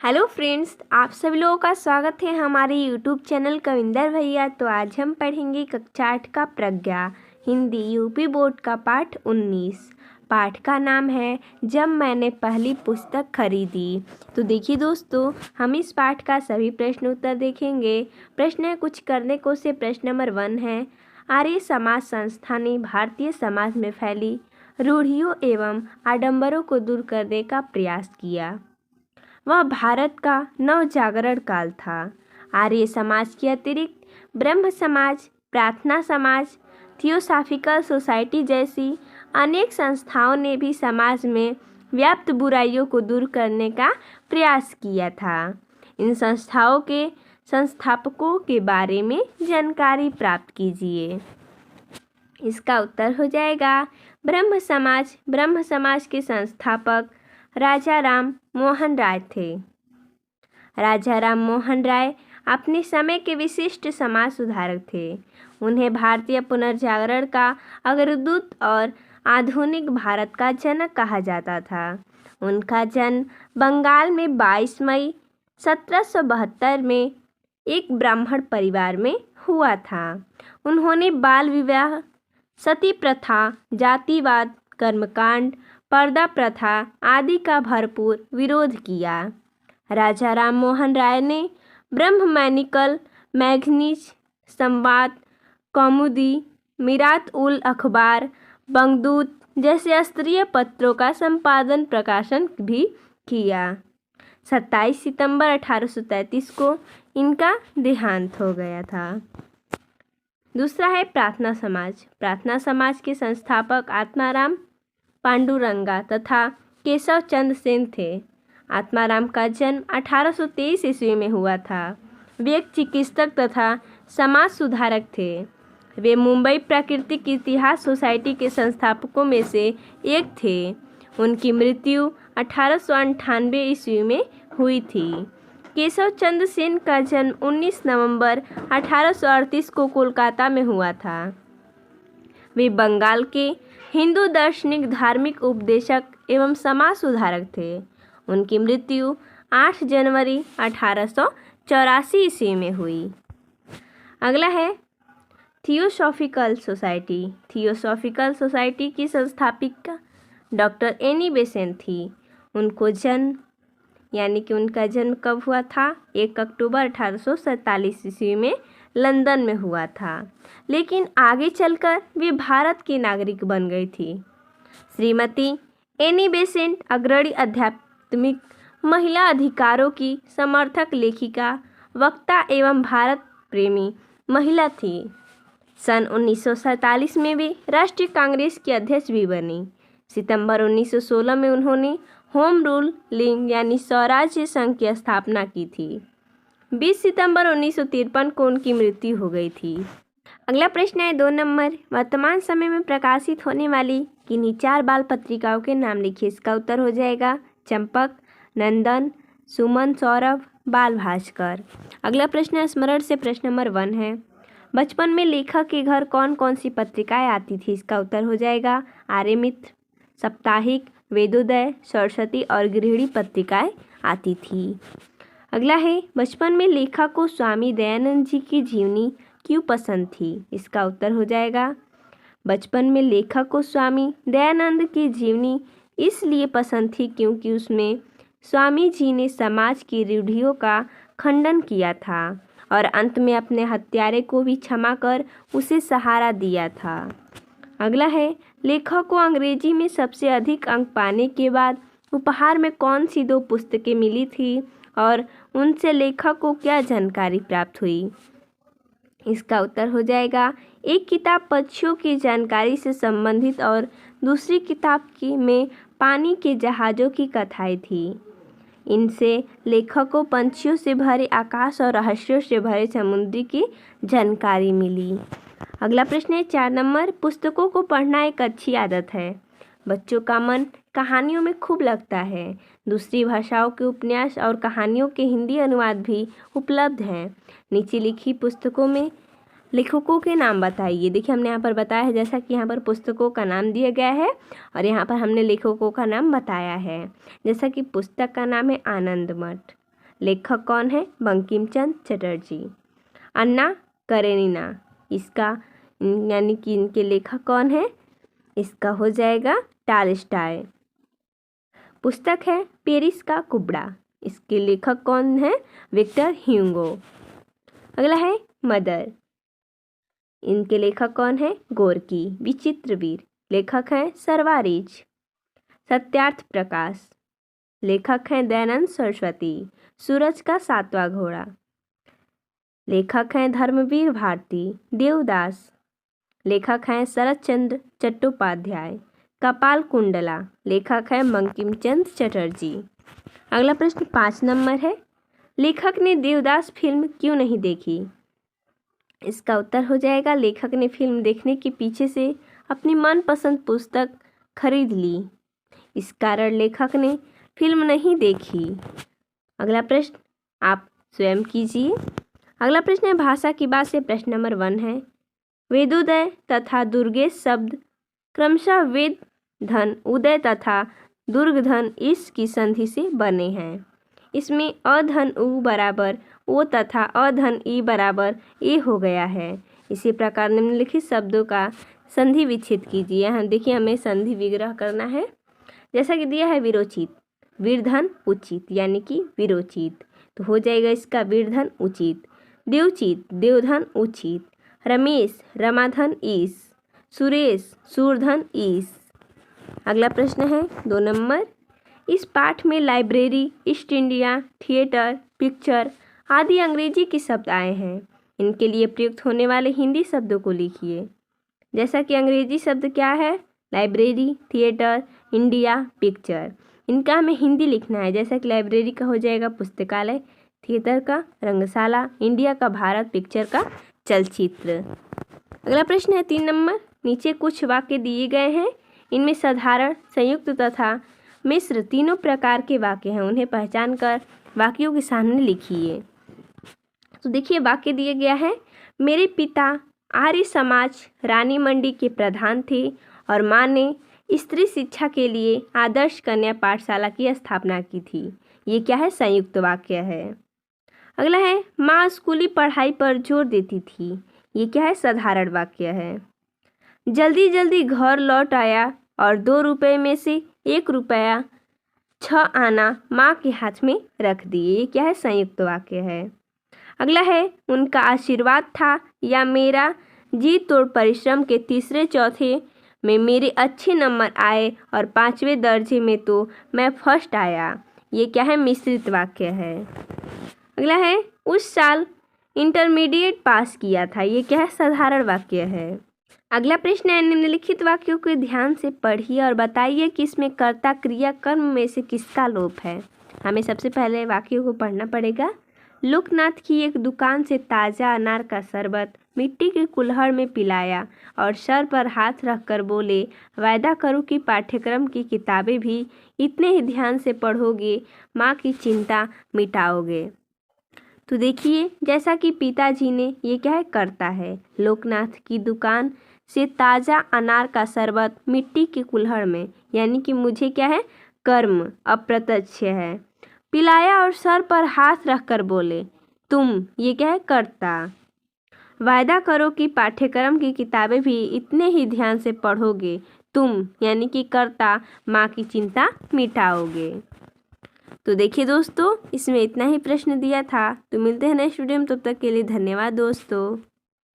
Hello friends, आप सभी लोगों का स्वागत है हमारे यूट्यूब चैनल कविंदर भैया। तो आज हम पढ़ेंगे कक्षा 8 का प्रज्ञा हिंदी यूपी बोर्ड का पाठ 19। पाठ का नाम है जब मैंने पहली पुस्तक खरीदी। तो देखिए दोस्तों, हम इस पाठ का सभी प्रश्न उत्तर देखेंगे। प्रश्न है कुछ करने को से प्रश्न नंबर 1 है, आर्य समाज संस्था ने भारतीय समाज में फैली रूढ़ियों एवं आडंबरों को दूर करने का प्रयास किया। वह भारत का नव जागरण काल था। आर्य समाज के अतिरिक्त ब्रह्म समाज, प्रार्थना समाज, थियोसॉफिकल सोसाइटी जैसी अनेक संस्थाओं ने भी समाज में व्याप्त बुराइयों को दूर करने का प्रयास किया था। इन संस्थाओं के संस्थापकों के बारे में जानकारी प्राप्त कीजिए। इसका उत्तर हो जाएगा ब्रह्म समाज। ब्रह्म समाज के संस्थापक राजा राम मोहन राय थे। राजा राम मोहन राय अपने समय के विशिष्ट समाज सुधारक थे। उन्हें भारतीय पुनर्जागरण का अग्रदूत और आधुनिक भारत का जनक कहा जाता था। उनका जन्म बंगाल में 22 मई 1772 में एक ब्राह्मण परिवार में हुआ था। उन्होंने बाल विवाह, सती प्रथा, जातिवाद, कर्मकांड, पर्दा प्रथा आदि का भरपूर विरोध किया। राजा राम मोहन राय ने ब्रह्ममैनिकल, मैगनीज, संवाद, कौमुदी, मिरात उल अखबार, बंगदूत जैसे स्तरीय पत्रों का संपादन प्रकाशन भी किया। 27 सितंबर 1833 को इनका देहांत हो गया था। दूसरा है प्रार्थना समाज। प्रार्थना समाज के संस्थापक आत्माराम पांडुरंगा तथा केशव चंद्र सेन थे। आत्माराम का जन्म 1823 ईस्वी में हुआ था। वे एक चिकित्सक तथा समाज सुधारक थे। वे मुंबई प्राकृतिक इतिहास सोसाइटी के संस्थापकों में से एक थे। उनकी मृत्यु 1898 ईस्वी में हुई थी। केशव चंद्र सेन का जन्म 19 नवंबर 1838 को कोलकाता में हुआ था। वे बंगाल के हिंदू दार्शनिक, धार्मिक उपदेशक एवं समाज सुधारक थे। उनकी मृत्यु 8 जनवरी 1884 ईस्वी में हुई। अगला है थियोसॉफिकल सोसाइटी। थियोसॉफिकल सोसाइटी की संस्थापिका डॉक्टर एनी बेसेंट थी। उनका जन्म कब हुआ था? 1 अक्टूबर 1847 ईस्वी में लंदन में हुआ था, लेकिन आगे चलकर वे भारत की नागरिक बन गई थी। श्रीमती एनी बेसेंट अग्रणी आध्यात्मिक, महिला अधिकारों की समर्थक, लेखिका, वक्ता एवं भारत प्रेमी महिला थी। सन 1947 में वे राष्ट्रीय कांग्रेस की अध्यक्ष भी बनी। सितंबर 1916 में उन्होंने होम रूल लीग यानी स्वराज्य संघ की स्थापना की थी। 20 सितंबर 1953 को उनकी मृत्यु हो गई थी। अगला प्रश्न है 2 नंबर, वर्तमान समय में प्रकाशित होने वाली किन्हीं 4 बाल पत्रिकाओं के नाम लिखिए। इसका उत्तर हो जाएगा चंपक, नंदन, सुमन, सौरभ, बाल भास्कर। अगला प्रश्न है स्मरण से प्रश्न नंबर 1 है, बचपन में लेखक के घर कौन कौन सी पत्रिकाएं आती थी? इसका उत्तर हो जाएगा आर्यमित्र, साप्ताहिक, वेदोदय, सरस्वती और गृहिणी पत्रिकाएं आती थी। अगला है बचपन में लेखक को स्वामी दयानंद जी की जीवनी क्यों पसंद थी? इसका उत्तर हो जाएगा बचपन में लेखक को स्वामी दयानंद की जीवनी इसलिए पसंद थी क्योंकि उसमें स्वामी जी ने समाज की रूढ़ियों का खंडन किया था और अंत में अपने हत्यारे को भी क्षमा कर उसे सहारा दिया था। अगला है लेखक को अंग्रेजी में सबसे अधिक अंक पाने के बाद उपहार में कौन सी 2 पुस्तकें मिली थी और उनसे लेखक को क्या जानकारी प्राप्त हुई? इसका उत्तर हो जाएगा एक किताब पक्षियों की जानकारी से संबंधित और दूसरी किताब में पानी के जहाज़ों की कथाएं थी। इनसे लेखक को पंछियों से भरे आकाश और रहस्यों से भरे समुद्र की जानकारी मिली। अगला प्रश्न है 4 नंबर, पुस्तकों को पढ़ना एक अच्छी आदत है। बच्चों का मन कहानियों में खूब लगता है। दूसरी भाषाओं के उपन्यास और कहानियों के हिंदी अनुवाद भी उपलब्ध हैं। नीचे लिखी पुस्तकों में लेखकों के नाम बताइए। देखिए हमने यहाँ पर बताया है, जैसा कि यहाँ पर पुस्तकों का नाम दिया गया है और यहाँ पर हमने लेखकों का नाम बताया है। जैसा कि पुस्तक का नाम है आनंद मठ, लेखक कौन है? बंकिम चंद्र चटर्जी। अन्ना करेनिना, इसका यानी कि इनके लेखक कौन है? इसका हो जाएगा टॉलस्टॉय। पुस्तक है पेरिस का कुबड़ा, इसके लेखक कौन है? Victor Hugo. अगला है मदर, इनके लेखक कौन है? गोर्की। विचित्रवीर, लेखक हैं सरवारीज। सत्यार्थ प्रकाश, लेखक हैं दयानंद सरस्वती। सूरज का सातवां घोड़ा, लेखक हैं धर्मवीर भारती। देवदास, लेखक हैं शरत चंद्र चट्टोपाध्याय। कपाल कुंडला, लेखक हैं बंकिम चंद्र चटर्जी। अगला प्रश्न 5 नंबर है, लेखक ने देवदास फिल्म क्यों नहीं देखी? इसका उत्तर हो जाएगा लेखक ने फिल्म देखने के पीछे से अपनी मनपसंद पुस्तक खरीद ली, इस कारण लेखक ने फिल्म नहीं देखी। अगला प्रश्न आप स्वयं कीजिए। अगला प्रश्न है भाषा की बात से प्रश्न नंबर 1 है, वेदोदय तथा दुर्गेश शब्द क्रमशः वेद धन उदय तथा दुर्ग धन इस की संधि से बने हैं। इसमें अधन उ बराबर ओ तथा अधन ई बराबर ए हो गया है। इसी प्रकार निम्नलिखित शब्दों का संधि विच्छेद कीजिए। यहाँ देखिए हमें संधि विग्रह करना है। जैसा कि दिया है विरोचित, वीरधन उचित यानी कि विरोचित, तो हो जाएगा इसका वीरधन उचित। देवचित देवधन उचित। रमेश रमाधन ईस। सुरेश सूरधन ईस। अगला प्रश्न है 2 नंबर, इस पाठ में library, east India, theatre, picture आदि अंग्रेजी के शब्द आए हैं। इनके लिए प्रयुक्त होने वाले हिंदी शब्दों को लिखिए। जैसा कि अंग्रेजी शब्द क्या है? Library, theatre, India, picture. इनका हमें हिंदी लिखना है। जैसा कि लाइब्रेरी का हो जाएगा पुस्तकालय, थिएटर का रंगशाला, इंडिया का भारत, पिक्चर का चलचित्र। अगला प्रश्न है 3 नंबर, नीचे कुछ वाक्य दिए गए हैं, इनमें साधारण, संयुक्त तथा मिश्र तीनों प्रकार के वाक्य हैं। उन्हें पहचान कर वाक्यों के सामने लिखिए। तो देखिए वाक्य दिया गया है, मेरे पिता आर्य समाज रानी मंडी के प्रधान थे और माँ ने स्त्री शिक्षा के लिए आदर्श कन्या पाठशाला की स्थापना की थी। ये क्या है? संयुक्त वाक्य है। अगला है, माँ स्कूली पढ़ाई पर जोर देती थी। ये क्या है? साधारण वाक्य है। जल्दी जल्दी घर लौट आया और 2 रुपये में से 1 रुपया 6 आना माँ के हाथ में रख दिए। ये क्या है? संयुक्त वाक्य है। अगला है, उनका आशीर्वाद था या मेरा जी तोड़ परिश्रम के तीसरे चौथे में मेरे अच्छे नंबर आए और 5वें दर्जे में तो मैं फर्स्ट आया। ये क्या है? मिश्रित वाक्य है। अगला है, उस साल इंटरमीडिएट पास किया था। ये क्या है? साधारण वाक्य है। अगला प्रश्न है, निम्नलिखित वाक्यों को ध्यान से पढ़िए और बताइए कि इसमें कर्ता क्रिया कर्म में से किसका लोप है। हमें सबसे पहले वाक्यों को पढ़ना पड़ेगा। लोकनाथ की एक दुकान से ताज़ा अनार का शरबत मिट्टी के कुल्हड़ में पिलाया और सर पर हाथ रखकर बोले, वायदा करो कि पाठ्यक्रम की किताबें भी इतने ही ध्यान से पढ़ोगे, माँ की चिंता मिटाओगे। तो देखिए जैसा कि पिताजी ने, ये क्या है? कर्ता है। लोकनाथ की दुकान से ताज़ा अनार का शरबत मिट्टी के कुल्हड़ में, यानी कि मुझे क्या है? कर्म अप्रत्यक्ष है। पिलाया और सर पर हाथ रखकर बोले तुम, ये क्या है? कर्ता। वायदा करो कि पाठ्यक्रम की किताबें भी इतने ही ध्यान से पढ़ोगे, तुम यानी कि कर्ता माँ की चिंता मिटाओगे। तो देखिए दोस्तों, इसमें इतना ही प्रश्न दिया था। तो मिलते हैं नेक्स्ट वीडियो में, तब तक के लिए धन्यवाद दोस्तों।